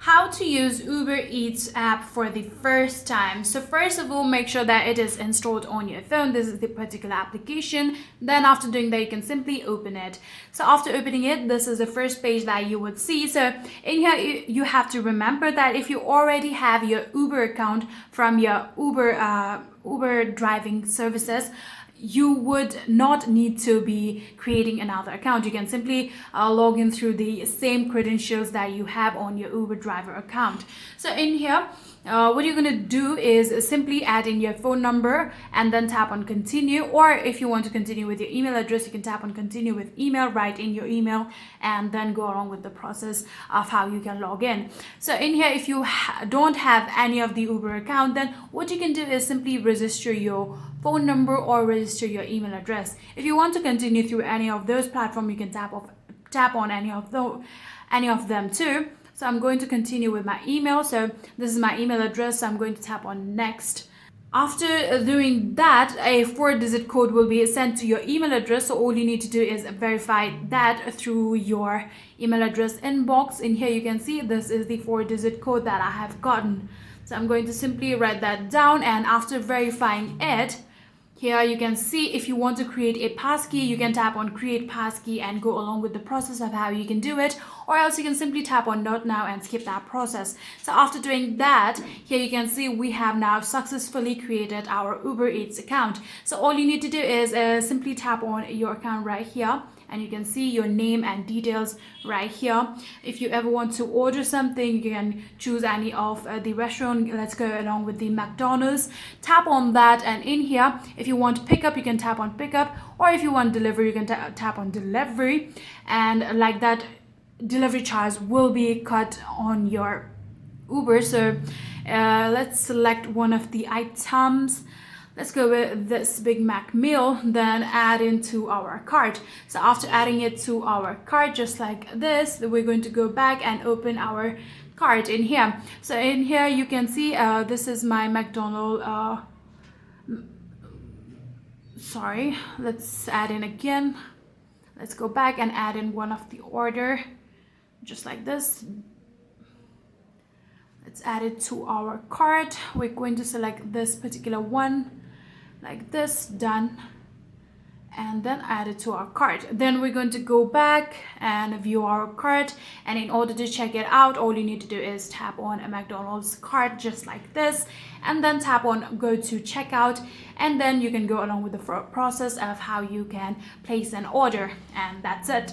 How to use Uber Eats app for the first time. So first of all, make sure that it is installed on your phone. This is the particular application. Then after doing that, you can simply open it. So after opening it, this is the first page that you would see. So in here, you have to remember that if you already have your Uber account from your Uber driving services, you would not need to be creating another account. You can simply log in through the same credentials that you have on your Uber driver account. So in here, what you're going to do is simply add in your phone number and then tap on continue, or if you want to continue with your email address, you can tap on continue with email, write in your email, and then go along with the process of how you can log in. So in here, if you don't have any of the Uber account, then what you can do is simply register your phone number or register your email address. If you want to continue through any of those platforms, you can tap on any of them too. So I'm going to continue with my email. So this is my email address. So I'm going to tap on next. After doing that, a 4-digit code will be sent to your email address. So all you need to do is verify that through your email address inbox. In here, you can see this is the 4-digit code that I have gotten. So I'm going to simply write that down, and after verifying it, here you can see if you want to create a passkey, you can tap on create passkey and go along with the process of how you can do it, or else you can simply tap on not now and skip that process. So after doing that, here you can see we have now successfully created our Uber Eats account. So all you need to do is simply tap on your account right here, and you can see your name and details right here. If you ever want to order something, you can choose any of the restaurant. Let's go along with the McDonald's. Tap on that, and in here, if you want pickup, you can tap on pickup, or if you want delivery, you can tap on delivery, and like that, delivery charge will be cut on your Uber. So let's select one of the items. Let's go with this Big Mac meal, then add into our cart. So after adding it to our cart, just like this, we're going to go back and open our cart in here. So in here, you can see this is my McDonald's. Sorry, let's add in again. Let's go back and add in one of the order, just like this. Let's add it to our cart. We're going to select this particular one, like this, done, and then add it to our cart. Then we're going to go back and view our cart, and in order to check it out, all you need to do is tap on a McDonald's cart, just like this, and then tap on go to checkout, and then you can go along with the process of how you can place an order, and that's it.